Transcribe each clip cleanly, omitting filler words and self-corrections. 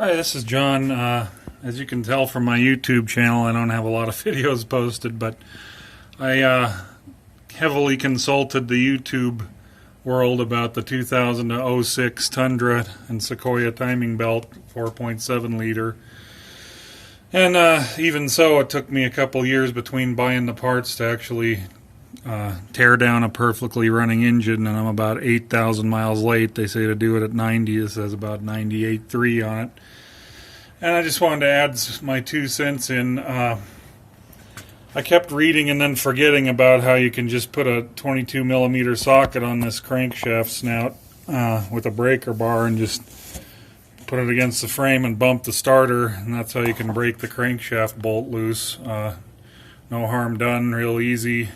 Hi, this is John. As you can tell from my YouTube channel, I don't have a lot of videos posted, but I heavily consulted the YouTube world about the 2006 Tundra and Sequoia timing belt, 4.7 liter. And even so, it took me a couple years between buying the parts to actually tear down a perfectly running engine, and I'm about 8,000 miles late. They say to do it at 90. This has about 98.3 on it. And I just wanted to add my 2 cents in. I kept reading and then forgetting about how you can just put a 22 millimeter socket on this crankshaft snout with a breaker bar and just put it against the frame and bump the starter, and that's how you can break the crankshaft bolt loose. No harm done, real easy.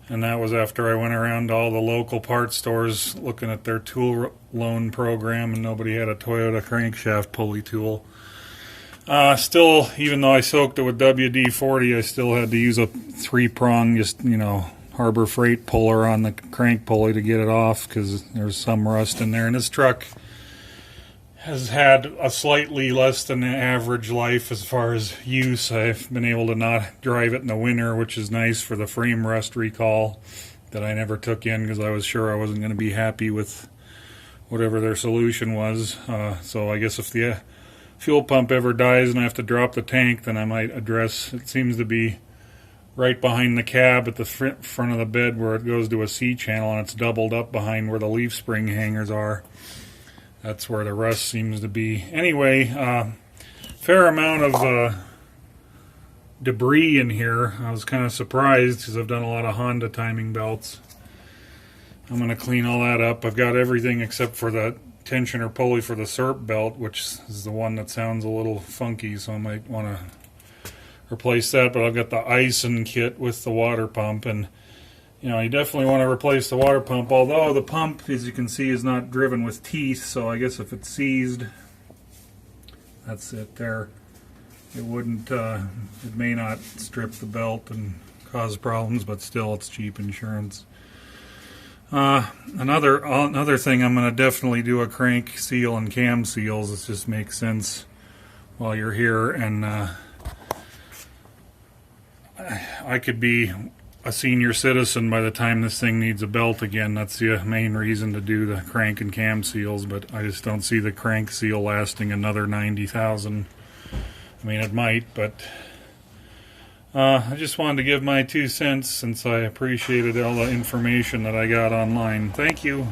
And that was after I went around to all the local parts stores looking at their tool loan program, and nobody had a Toyota crankshaft pulley tool. Still, even though I soaked it with WD-40, I still had to use a 3-prong, Harbor Freight puller on the crank pulley to get it off, because there's some rust in there. And this truck has had a slightly less than average life as far as use. I've been able to not drive it in the winter, which is nice for the frame rust recall that I never took in because I was sure I wasn't going to be happy with whatever their solution was. So I guess if the fuel pump ever dies and I have to drop the tank, then I might address, it seems to be right behind the cab at the front of the bed where it goes to a C channel, and it's doubled up behind where the leaf spring hangers are. That's where the rust seems to be. Anyway, fair amount of debris in here. I was kind of surprised because I've done a lot of Honda timing belts. I'm going to clean all that up. I've got everything except for the tensioner pulley for the SERP belt, which is the one that sounds a little funky, so I might want to replace that. But I've got the Ison kit with the water pump, and you definitely want to replace the water pump, although the pump, as you can see, is not driven with teeth, so I guess if it's seized, that's it there. It wouldn't, it may not strip the belt and cause problems, but still it's cheap insurance. Another thing, I'm going to definitely do a crank seal and cam seals. It just makes sense while you're here, and I could be a senior citizen by the time this thing needs a belt again. That's the main reason to do the crank and cam seals, but I just don't see the crank seal lasting another 90,000. I mean, it might, but I just wanted to give my 2 cents since I appreciated all the information that I got online. Thank you.